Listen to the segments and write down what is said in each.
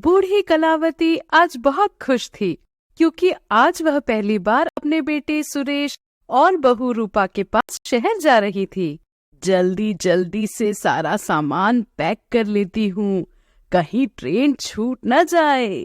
बूढ़ी कलावती आज बहुत खुश थी क्योंकि आज वह पहली बार अपने बेटे सुरेश और बहू रूपा के पास शहर जा रही थी। जल्दी जल्दी से सारा सामान पैक कर लेती हूँ, कहीं ट्रेन छूट न जाए।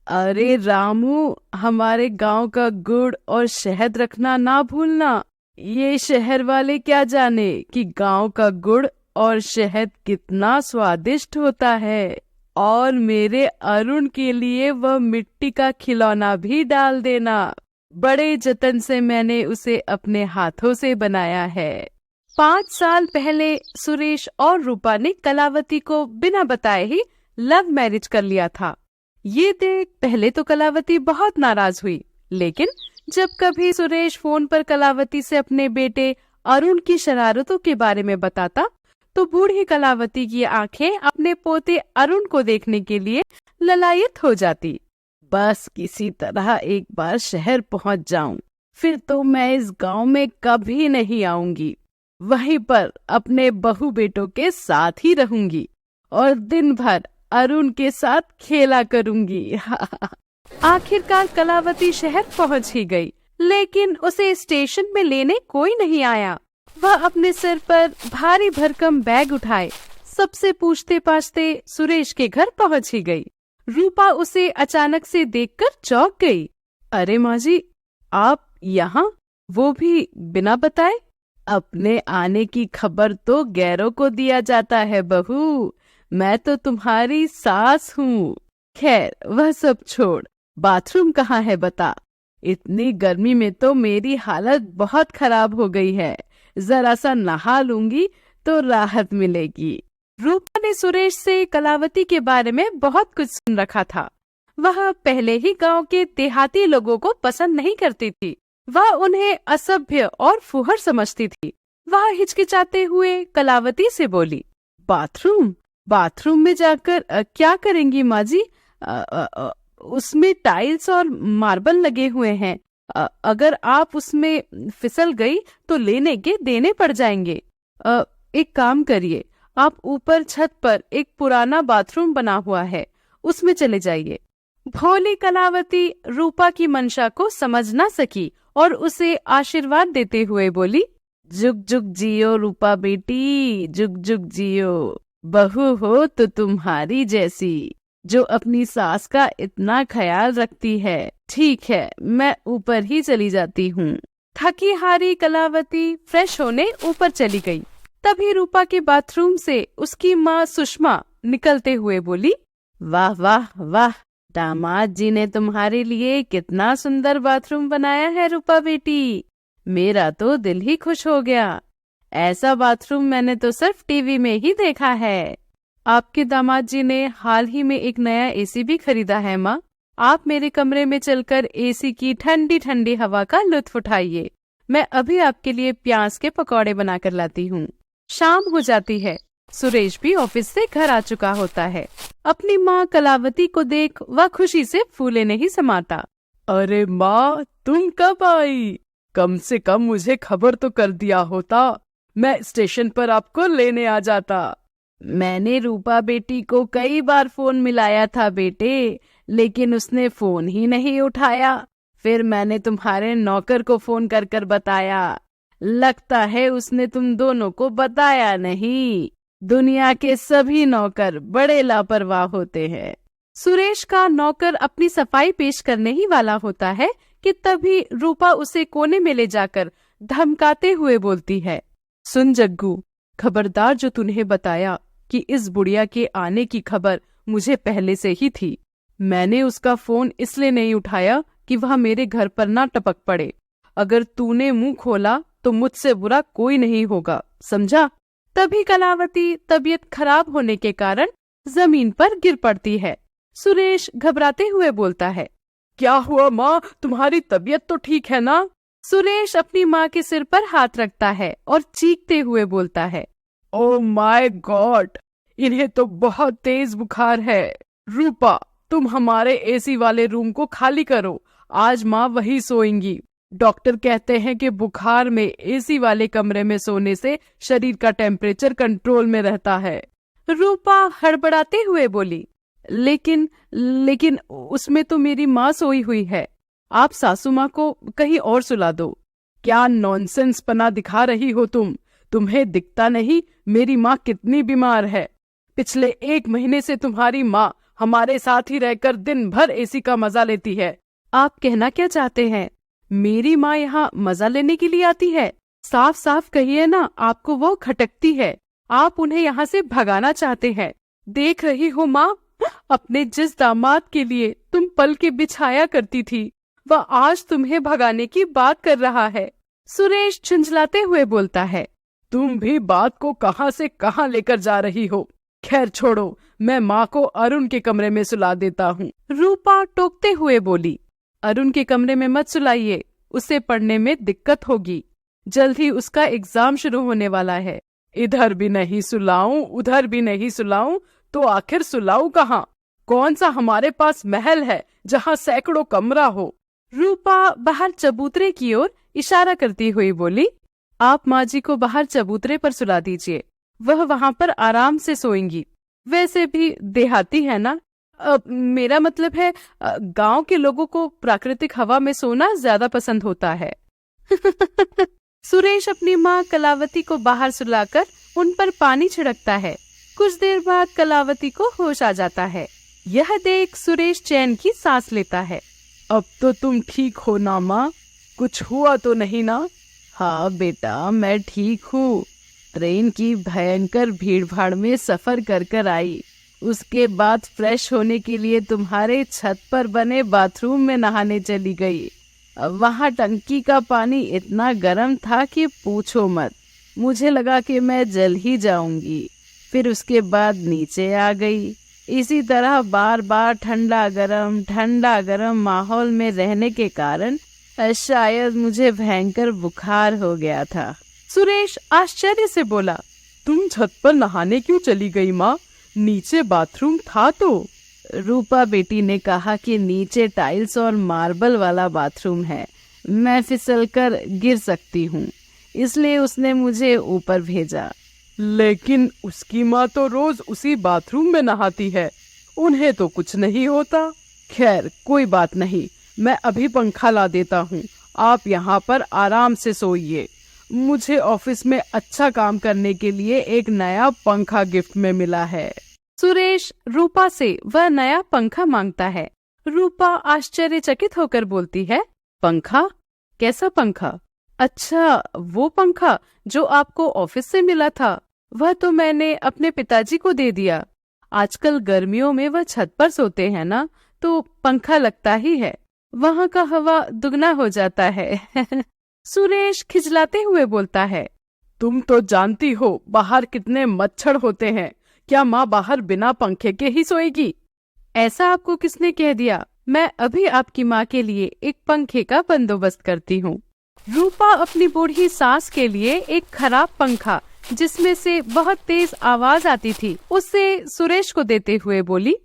अरे रामू, हमारे गांव का गुड़ और शहद रखना ना भूलना। ये शहर वाले क्या जाने कि गांव का गुड़ और शहद कितना स्वादिष्ट होता है। और मेरे अरुण के लिए वह मिट्टी का खिलौना भी डाल देना। बड़े जतन से मैंने उसे अपने हाथों से बनाया है। 5 साल पहले सुरेश और रूपा ने कलावती को बिना बताए ही लव मैरिज कर लिया था। ये देख पहले तो कलावती बहुत नाराज हुई, लेकिन जब कभी सुरेश फोन पर कलावती से अपने बेटे अरुण की शरारतों के बारे में बताता तो बूढ़ी कलावती की आंखें अपने पोते अरुण को देखने के लिए ललायत हो जाती। बस किसी तरह एक बार शहर पहुंच जाऊं, फिर तो मैं इस गांव में कभी नहीं आऊंगी। वहीं पर अपने बहू बेटों के साथ ही रहूंगी और दिन भर अरुण के साथ खेला करूंगी। आखिरकार कलावती शहर पहुंच ही गई, लेकिन उसे स्टेशन में लेने कोई नहीं आया। वह अपने सिर पर भारी भरकम बैग उठाए सबसे पूछते पाछते सुरेश के घर पहुंच ही गई। रूपा उसे अचानक से देखकर चौंक गई। अरे माँ जी, आप यहाँ, वो भी बिना बताए? अपने आने की खबर तो गैरों को दिया जाता है बहू, मैं तो तुम्हारी सास हूँ। खैर वह सब छोड़, बाथरूम कहाँ है बता। इतनी गर्मी में तो मेरी हालत बहुत खराब हो गई है, जरा सा नहा लूंगी तो राहत मिलेगी। रूपा ने सुरेश से कलावती के बारे में बहुत कुछ सुन रखा था। वह पहले ही गांव के देहाती लोगों को पसंद नहीं करती थी। वह उन्हें असभ्य और फुहर समझती थी। वह हिचकिचाते हुए कलावती से बोली, बाथरूम में जाकर क्या करेंगी माँ जी? उसमें टाइल्स और मार्बल लगे हुए हैं। अगर आप उसमें फिसल गई तो लेने के देने पड़ जाएंगे। एक काम करिए, आप ऊपर छत पर एक पुराना बाथरूम बना हुआ है, उसमें चले जाइए। भोली कलावती रूपा की मंशा को समझ न सकी और उसे आशीर्वाद देते हुए बोली, जुग जुग जियो रूपा बेटी, जुग जुग जियो। बहू हो तो तुम्हारी जैसी, जो अपनी सास का इतना ख्याल रखती है। ठीक है, मैं ऊपर ही चली जाती हूँ। थकी हारी कलावती फ्रेश होने ऊपर चली गई। तभी रूपा के बाथरूम से उसकी माँ सुषमा निकलते हुए बोली, वाह वाह वाह, दामाद जी ने तुम्हारे लिए कितना सुंदर बाथरूम बनाया है रूपा बेटी। मेरा तो दिल ही खुश हो गया। ऐसा बाथरूम मैंने तो सिर्फ टीवी में ही देखा है। आपके दामाद जी ने हाल ही में एक नया एसी भी खरीदा है माँ। आप मेरे कमरे में चलकर एसी की ठंडी ठंडी हवा का लुत्फ उठाइए। मैं अभी आपके लिए प्याज के पकौड़े बनाकर लाती हूँ। शाम हो जाती है। सुरेश भी ऑफिस से घर आ चुका होता है। अपनी माँ कलावती को देख वह खुशी से फूले नहीं समाता। अरे माँ, तुम कब आई? कम से कम मुझे खबर तो कर दिया होता, मैं स्टेशन पर आपको लेने आ जाता। मैंने रूपा बेटी को कई बार फोन मिलाया था बेटे, लेकिन उसने फोन ही नहीं उठाया। फिर मैंने तुम्हारे नौकर को फोन कर कर बताया। लगता है उसने तुम दोनों को बताया नहीं। दुनिया के सभी नौकर बड़े लापरवाह होते हैं। सुरेश का नौकर अपनी सफाई पेश करने ही वाला होता है कि तभी रूपा उसे कोने में ले जाकर धमकाते हुए बोलती है, सुन जग्गू, खबरदार, जो तूने बताया कि इस बुढ़िया के आने की खबर मुझे पहले से ही थी। मैंने उसका फोन इसलिए नहीं उठाया कि वह मेरे घर पर ना टपक पड़े। अगर तूने मुंह खोला तो मुझसे बुरा कोई नहीं होगा, समझा? तभी कलावती तबीयत खराब होने के कारण जमीन पर गिर पड़ती है। सुरेश घबराते हुए बोलता है, क्या हुआ माँ, तुम्हारी तबीयत तो ठीक है ना? सुरेश अपनी माँ के सिर पर हाथ रखता है और चीखते हुए बोलता है, ओह माय गॉड, इन्हें तो बहुत तेज बुखार है। रूपा, तुम हमारे एसी वाले रूम को खाली करो, आज माँ वही सोएंगी। डॉक्टर कहते हैं कि बुखार में एसी वाले कमरे में सोने से शरीर का टेम्परेचर कंट्रोल में रहता है। रूपा हड़बड़ाते हुए बोली, लेकिन लेकिन उसमें तो मेरी माँ सोई हुई है। आप सासू माँ को कहीं और सुला दो। क्या नॉनसेंस पना दिखा रही हो तुम? तुम्हें दिखता नहीं मेरी माँ कितनी बीमार है? पिछले 1 महीने से तुम्हारी माँ हमारे साथ ही रहकर दिन भर एसी का मजा लेती है। आप कहना क्या चाहते हैं? मेरी माँ यहाँ मजा लेने के लिए आती है? साफ साफ कहिए ना, आपको वो खटकती है। आप उन्हें यहाँ से भगाना चाहते हैं। देख रही हो माँ, अपने जिस दामाद के लिए तुम पल के बिछाया करती थी, वह आज तुम्हें भगाने की बात कर रहा है। सुरेश झुंझलाते हुए बोलता है। तुम भी बात को कहां से कहां लेकर जा रही हो? खैर छोड़ो, मैं माँ को अरुण के कमरे में सुला देता हूँ। रूपा टोकते हुए बोली। अरुण के कमरे में मत सुलाइए, उसे पढ़ने में दिक्कत होगी। जल्द ही उसका एग्जाम शुरू होने वाला है। इधर भी नहीं सुलाऊं, उधर भी नहीं सुलाऊं, तो आखिर सुलाऊं कहाँ? कौन सा हमारे पास महल है जहाँ सैकड़ों कमरा हो? रूपा बाहर चबूतरे की ओर इशारा करती हुई बोली। आप माँ जी को बाहर चबूतरे पर सुला दीजिए, वह वहाँ पर आराम से सोएंगी। वैसे भी देहाती है ना। मेरा मतलब है, गांव के लोगों को प्राकृतिक हवा में सोना ज्यादा पसंद होता है। सुरेश अपनी माँ कलावती को बाहर सुलाकर उन पर पानी छिड़कता है। कुछ देर बाद कलावती को होश आ जाता है। यह देख सुरेश चैन की सांस लेता है। अब तो तुम ठीक हो ना माँ? कुछ हुआ तो नहीं ना? हाँ बेटा, मैं ठीक हूँ। ट्रेन की भयंकर भीड़ भाड़ में सफर कर कर आई। उसके बाद फ्रेश होने के लिए तुम्हारे छत पर बने बाथरूम में नहाने चली गई। वहाँ टंकी का पानी इतना गर्म था कि पूछो मत। मुझे लगा कि मैं जल ही जाऊंगी। फिर उसके बाद नीचे आ गई। इसी तरह बार बार ठंडा गरम माहौल में रहने के कारण शायद मुझे भयंकर बुखार हो गया था। सुरेश आश्चर्य से बोला। तुम छत पर नहाने क्यों चली गई माँ? नीचे बाथरूम था तो? रूपा बेटी ने कहा कि नीचे टाइल्स और मार्बल वाला बाथरूम है, मैं फिसलकर गिर सकती हूँ, इसलिए उसने मुझे ऊपर भेजा। लेकिन उसकी माँ तो रोज उसी बाथरूम में नहाती है, उन्हें तो कुछ नहीं होता। खैर कोई बात नहीं, मैं अभी पंखा ला देता हूँ, आप यहाँ पर आराम से सोइए। मुझे ऑफिस में अच्छा काम करने के लिए एक नया पंखा गिफ्ट में मिला है। सुरेश रूपा से वह नया पंखा मांगता है। रूपा आश्चर्यचकित होकर बोलती है, पंखा? कैसा पंखा? अच्छा, वो पंखा जो आपको ऑफिस से मिला था। वह तो मैंने अपने पिताजी को दे दिया। आजकल गर्मियों में वह छत पर सोते हैं ना, तो पंखा लगता ही है, वहाँ का हवा दुगना हो जाता है। सुरेश खिजलाते हुए बोलता है। तुम तो जानती हो बाहर कितने मच्छर होते हैं, क्या माँ बाहर बिना पंखे के ही सोएगी? ऐसा आपको किसने कह दिया? मैं अभी आपकी माँ के लिए एक पंखे का बंदोबस्त करती हूँ। रूपा अपनी बूढ़ी सास के लिए एक खराब पंखा जिसमें से बहुत तेज आवाज आती थी, उसे सुरेश को देते हुए बोली,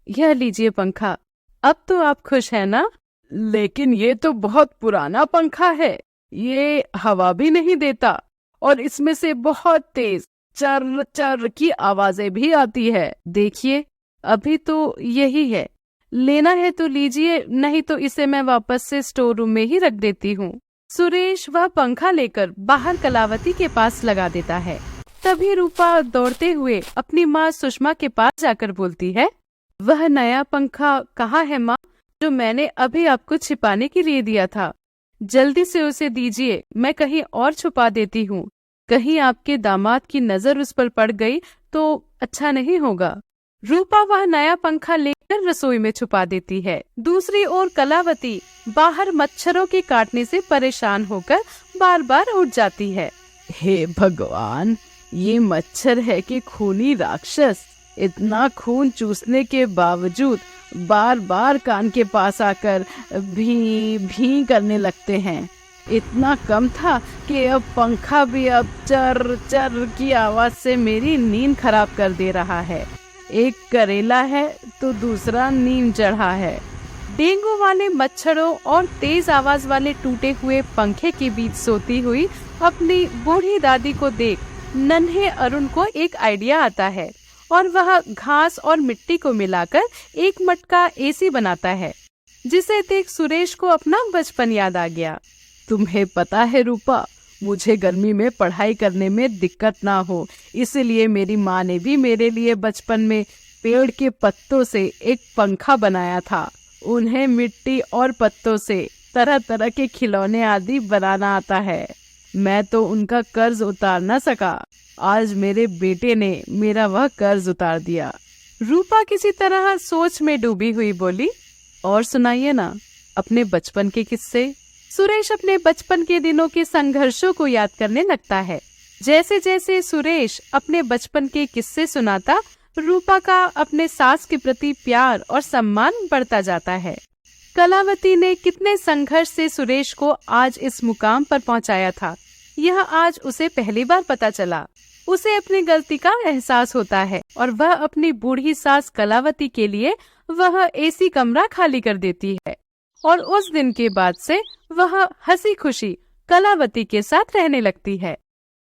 यह लीजिए पंखा, अब तो आप खुश हैं ना? लेकिन ये तो बहुत पुराना पंखा है, ये हवा भी नहीं देता और इसमें से बहुत तेज चर चर की आवाजें भी आती है। देखिए, अभी तो यही है, लेना है तो लीजिए, नहीं तो इसे मैं वापस से स्टोर रूम में ही रख देती हूँ। सुरेश वह पंखा लेकर बाहर कलावती के पास लगा देता है। तभी रूपा दौड़ते हुए अपनी माँ सुषमा के पास जाकर बोलती है, वह नया पंखा कहाँ है माँ, जो मैंने अभी आपको छिपाने के लिए दिया था? जल्दी से उसे दीजिए, मैं कहीं और छुपा देती हूँ। कहीं आपके दामाद की नजर उस पर पड़ गई तो अच्छा नहीं होगा। रूपा वह नया पंखा लेकर रसोई में छुपा देती है। दूसरी ओर कलावती बाहर मच्छरों के काटने से परेशान होकर बार बार उठ जाती है। हे भगवान, ये मच्छर है कि खूनी राक्षस, इतना खून चूसने के बावजूद बार बार कान के पास आकर भी भी करने लगते हैं। इतना कम था कि अब पंखा भी अब चर चर की आवाज से मेरी नींद खराब कर दे रहा है। एक करेला है तो दूसरा नीम चढ़ा है। डेंगू वाले मच्छरों और तेज आवाज वाले टूटे हुए पंखे के बीच सोती हुई अपनी बूढ़ी दादी को देख नन्हे अरुण को एक आइडिया आता है और वह घास और मिट्टी को मिलाकर एक मटका एसी बनाता है, जिसे देख सुरेश को अपना बचपन याद आ गया। तुम्हें पता है रूपा, मुझे गर्मी में पढ़ाई करने में दिक्कत ना हो, इसलिए मेरी माँ ने भी मेरे लिए बचपन में पेड़ के पत्तों से एक पंखा बनाया था। उन्हें मिट्टी और पत्तों से तरह तरह के खिलौने आदि बनाना आता है। मैं तो उनका कर्ज उतार न सका, आज मेरे बेटे ने मेरा वह कर्ज उतार दिया। रूपा किसी तरह सोच में डूबी हुई बोली, और सुनाइए ना अपने बचपन के किस्से। सुरेश अपने बचपन के दिनों के संघर्षों को याद करने लगता है। जैसे जैसे सुरेश अपने बचपन के किस्से सुनाता, रूपा का अपने सास के प्रति प्यार और सम्मान बढ़ता जाता है। कलावती ने कितने संघर्ष से सुरेश को आज इस मुकाम पर पहुंचाया था, यह आज उसे पहली बार पता चला। उसे अपनी गलती का एहसास होता है और वह अपनी बूढ़ी सास कलावती के लिए वह एसी कमरा खाली कर देती है और उस दिन के बाद से वह हंसी खुशी कलावती के साथ रहने लगती है।